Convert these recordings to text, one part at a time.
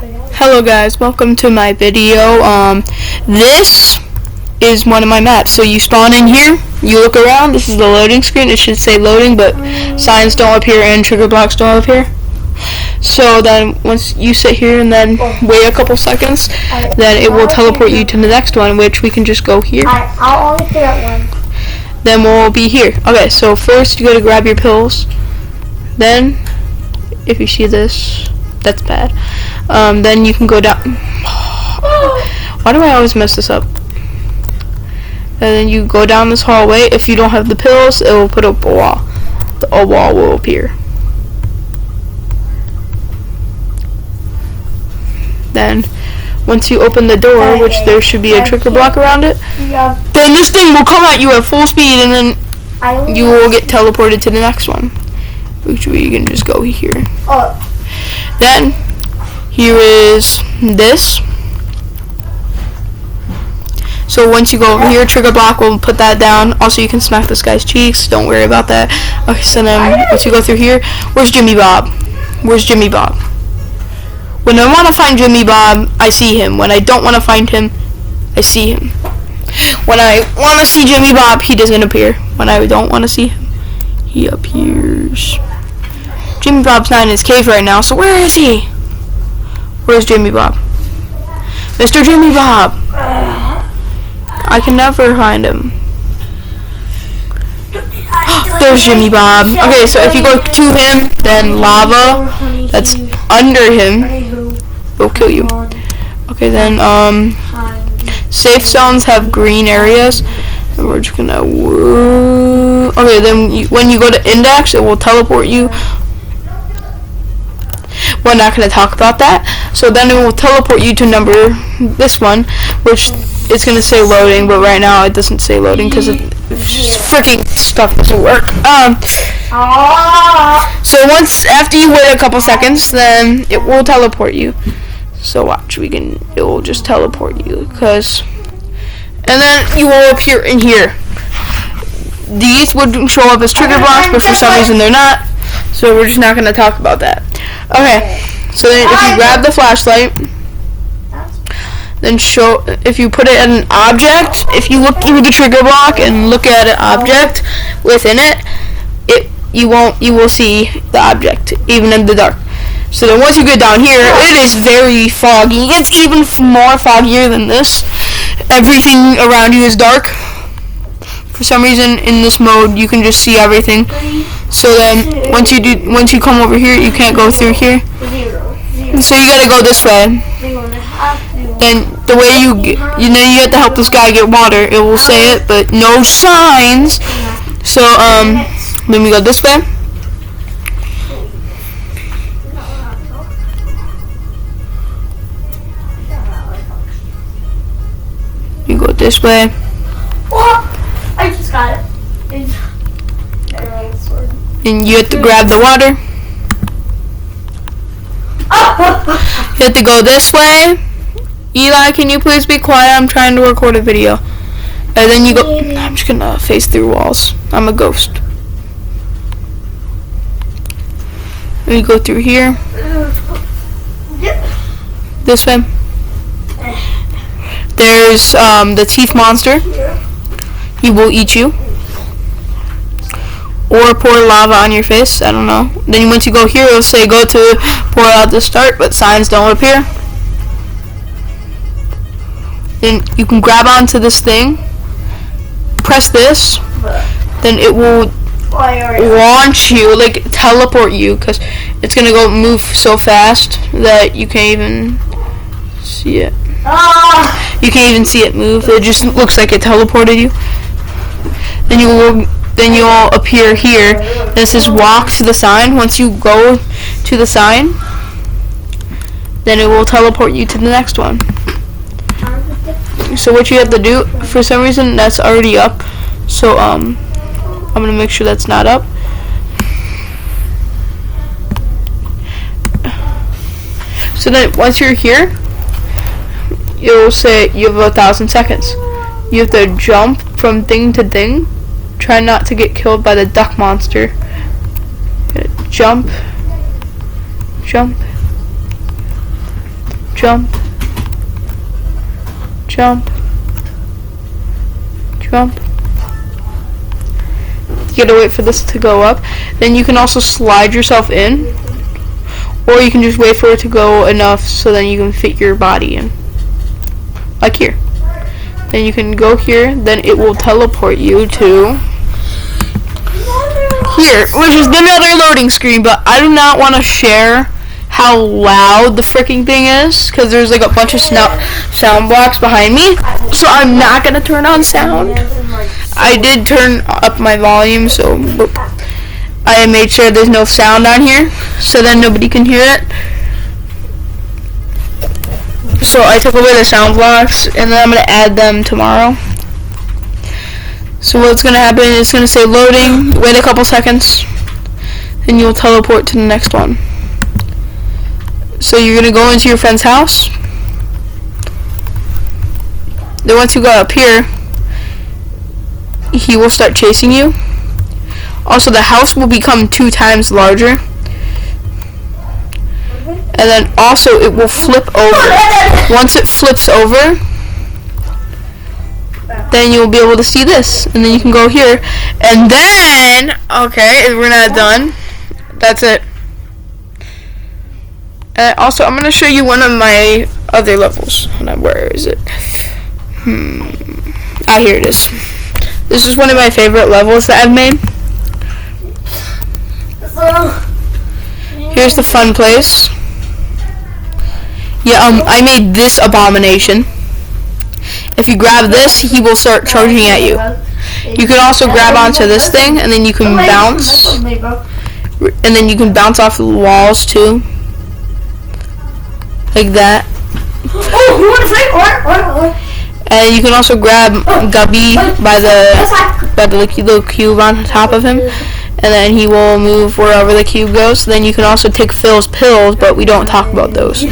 Hello guys, welcome to my video. This is one of my maps. So you spawn in here, you look around, this is the loading screen. It should say loading, but signs don't appear and trigger blocks don't appear. So then once you sit here and then wait a couple seconds, then it will teleport you to the next one, which we can just go here. I'll only sit at one. Then we'll be here. Okay, so first you gotta grab your pills. Then, if you see this, that's bad. Then you can go down. Why do I always mess this up? And then you go down this hallway. If you don't have the pills, it will put up a wall. A wall will appear. Then, once you open the door, which there should be a trigger block around it, then this thing will come at you at full speed, and then you will get teleported to the next one, which we can just go here. Then, here is this. So once you go over here, trigger block will put that down. Also, you can smack this guy's cheeks. Don't worry about that. Okay, so then once you go through here, where's Jimmy Bob? Where's Jimmy Bob? When I want to find Jimmy Bob, I see him. When I don't want to find him, I see him. When I want to see Jimmy Bob, he doesn't appear. When I don't want to see him, he appears. Jimmy Bob's not in his cave right now, so where is he? Where's Jimmy Bob? Mr. Jimmy Bob! I can never find him. There's Jimmy Bob. Okay, so if you go to him, then lava that's under him will kill you. Okay, then safe zones have green areas, and we're just gonna okay, then when you go to index, it will teleport you. We're not gonna talk about that. So then it will teleport you to this one, which it's gonna say loading, but right now it doesn't say loading because freaking stuff doesn't work. So after you wait a couple seconds, then it will teleport you. So watch, it will just teleport you, and then you will appear in here. These would show up as trigger blocks, but for some reason they're not. So we're just not gonna talk about that. Okay, so then if you grab the flashlight, then if you put it at an object, if you look through the trigger block and look at an object within it, you will see the object even in the dark. So then once you get down here, it is very foggy. It's even more foggier than this. Everything around you is dark. For some reason in this mode you can just see everything. So then once you come over here, you can't go through here. So you gotta go this way. Then the way you have to help this guy get water. It will say it, but no signs. So then we go this way. You go this way. I just got it. And you have to grab the water. You have to go this way. Eli, can you please be quiet? I'm trying to record a video. And then you go. I'm just gonna face through walls. I'm a ghost. And you go through here. This way. There's the teeth monster. He will eat you. Or pour lava on your face. I don't know. Then once you go here, it'll say go to pour out the start, but signs don't appear. Then you can grab onto this thing, press this, then it will launch you, like teleport you, because it's gonna go move so fast that you can't even see it. You can't even see it move. It just looks like it teleported you. Then you'll appear here. This is walk to the sign. Once you go to the sign, then it will teleport you to the next one. So what you have to do, for some reason that's already up, so I'm gonna make sure that's not up. So then once you're here, it will say you have 1,000 seconds. You have to jump from thing to thing. Try not to get killed by the duck monster. Jump. jump, jump, jump. You gotta wait for this to go up. Then you can also slide yourself in, or you can just wait for it to go enough so then you can fit your body in. Like here. Then you can go here, then it will teleport you to here, which is another loading screen, but I do not want to share how loud the freaking thing is, because there's like a bunch of sound blocks behind me, so I'm not going to turn on sound. I did turn up my volume, so I made sure there's no sound on here, so then nobody can hear it. So I took away the sound blocks, and then I'm going to add them tomorrow. So what's going to happen is it's going to say loading, wait a couple seconds, and you'll teleport to the next one. So you're going to go into your friend's house. Then once you go up here, he will start chasing you. Also, the house will become 2 times larger. And then also it will flip over. Once it flips over, then you'll be able to see this. And then you can go here. And then, okay, we're not done. That's it. Also, I'm going to show you one of my other levels. Hold on, where is it? Ah, here it is. This is one of my favorite levels that I've made. Here's the fun place. Yeah, I made this abomination. If you grab this, he will start charging at you. You can also grab onto this thing, and then you can bounce. And then you can bounce off the walls, too. Like that. Oh, you want to fight? And you can also grab Gubby by the little cube on top of him, and then he will move wherever the cube goes. So then you can also take Phil's pills, but we don't talk about those.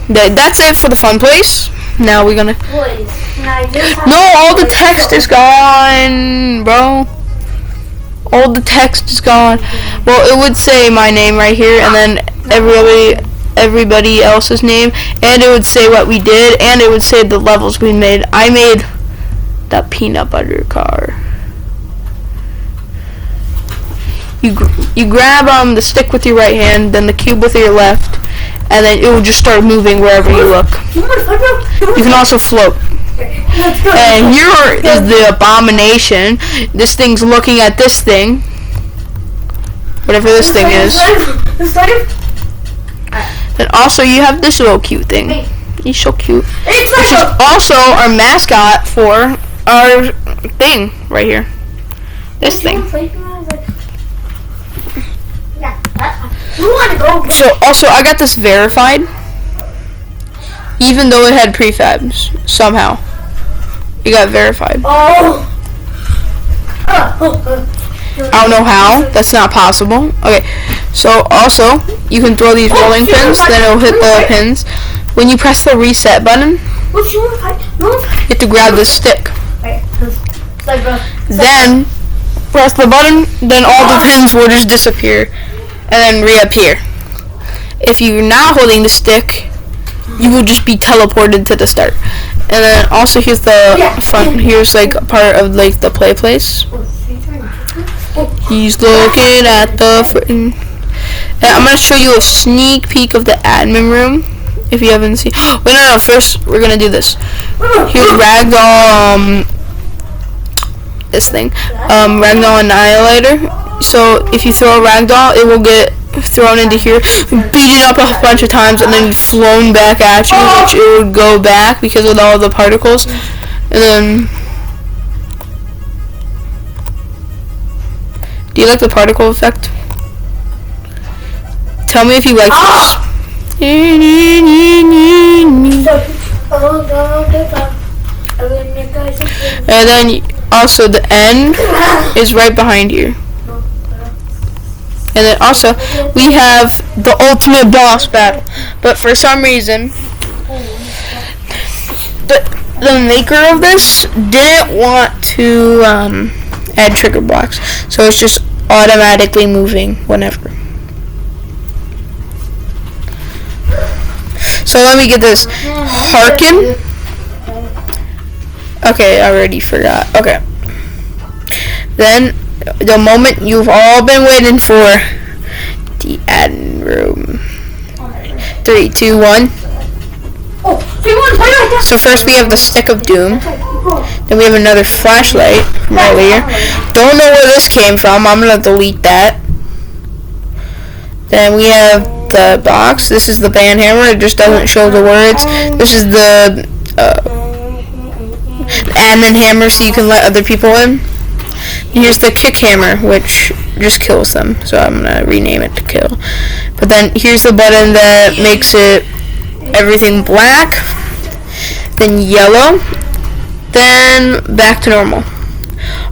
That's it for the fun place. Now we're gonna. No, all the text is gone, bro. All the text is gone. Well, it would say my name right here, and then everybody else's name, and it would say what we did, and it would say the levels we made. I made the peanut butter car. You grab the stick with your right hand, then the cube with your left, and then it will just start moving wherever you look. You can also float. And here is the abomination. This thing's looking at this thing, whatever this thing is. And also you have this little cute thing. He's so cute. Which is also our mascot for our thing right here. This thing. So also I got this verified, even though it had prefabs. Somehow it got verified. I don't know how. That's not possible. Okay, so also you can throw these rolling pins, then it'll hit the pins. When you press the reset button, you have to grab this stick. Then press the button, then all the pins will just disappear and then reappear. If you're not holding the stick, you will just be teleported to the start. And then also here's the fun. Here's like a part of like the play place. He's looking at the freaking. And I'm gonna show you a sneak peek of the admin room if you haven't seen. Wait, no. First, we're gonna do this. Here's Ragdoll. This thing, Ragdoll Annihilator. So if you throw a Ragdoll, it will get thrown into here, beat it up a bunch of times, and then flown back at you, which it would go back because of all the particles. And then, do you like the particle effect? Tell me if you like this. And then also the end is right behind you. And then also we have the ultimate boss battle. But for some reason the maker of this didn't want to add trigger blocks. So it's just automatically moving whenever. So So let me get this. Hearken. Okay, I already forgot. Okay. Then, the moment you've all been waiting for. The admin room. 3, 2, 1. So first we have the stick of doom. Then we have another flashlight from earlier. Don't know where this came from. I'm gonna delete that. Then we have the box. This is the band hammer. It just doesn't show the words. This is the admin hammer, so you can let other people in. And here's the kick hammer, which just kills them. So I'm gonna rename it to kill. But then here's the button that makes it everything black, then yellow, then back to normal.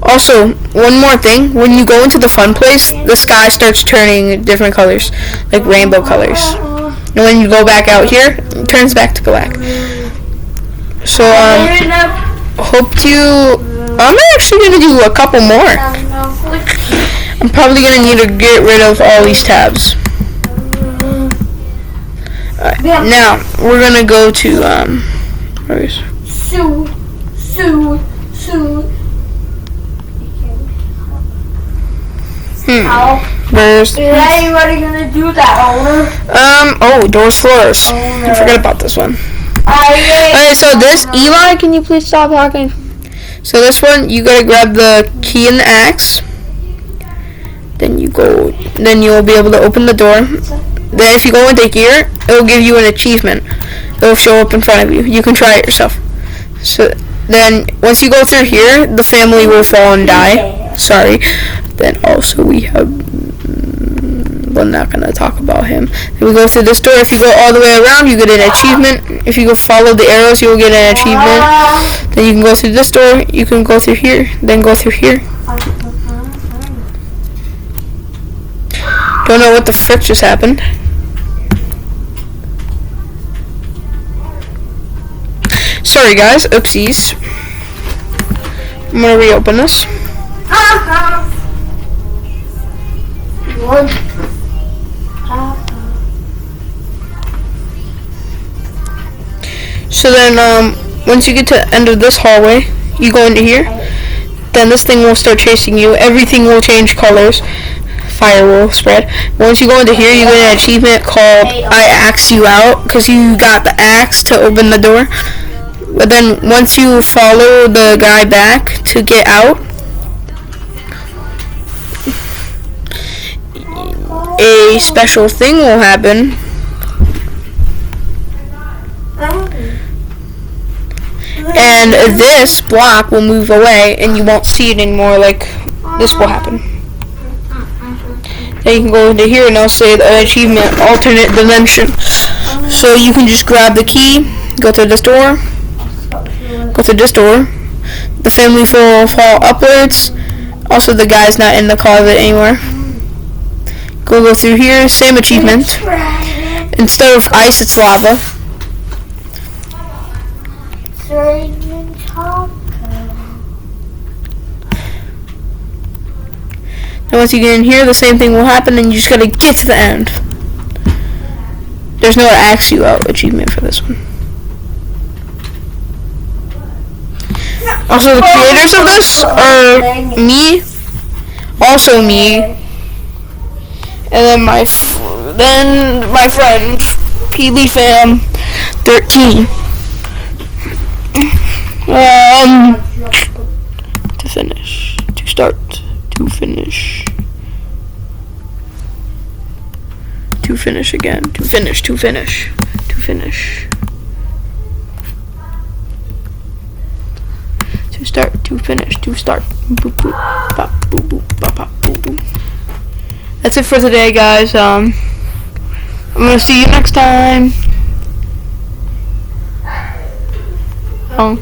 Also, one more thing, when you go into the fun place, the sky starts turning different colors, like rainbow colors. And when you go back out here, it turns back to black. So, I'm actually going to do a couple more. I'm probably going to need to get rid of all these tabs. Alright, now, we're going to go to, where is it? Where's... Is anybody gonna do that, owner? Doors, floors. I forgot about this one. Okay, so this, Eli, can you please stop talking? So this one, you gotta grab the key and the axe. Then you'll be able to open the door. Then if you go into here, it'll give you an achievement. It'll show up in front of you. You can try it yourself. So then, once you go through here, the family will fall and die. Sorry. Then also we have... we're not going to talk about him. Then we go through this door. If you go all the way around, you get an achievement. If you go follow the arrows, you'll get an achievement. Then you can go through this door. You can go through here. Then go through here. Don't know what the frick just happened. Sorry guys, oopsies. I'm gonna reopen this. So then, once you get to the end of this hallway, you go into here. Then this thing will start chasing you. Everything will change colors. Fire will spread. Once you go into here, you get an achievement called I Axe You Out, because you got the axe to open the door. But then once you follow the guy back to get out, a special thing will happen. And this block will move away and you won't see it anymore, like this will happen. Then you can go into here and it'll say the achievement alternate dimension. So you can just grab the key, go through this door, go through this door. The family will fall upwards. Also the guy's not in the closet anymore. Go through here, same achievement. Instead of ice, it's lava. And once you get in here, the same thing will happen, and you just gotta get to the end. There's no Axe You Out achievement for this one. Also, the creators of this are me, also me, and then my friend PBFam13. To finish, to start, to finish, to finish again, to finish, to finish, to finish, to start, to finish, to start. Boop, boop, bop, boop, boop, bop, bop, boop, boop. That's it for today, guys. I'm gonna see you next time. Oh.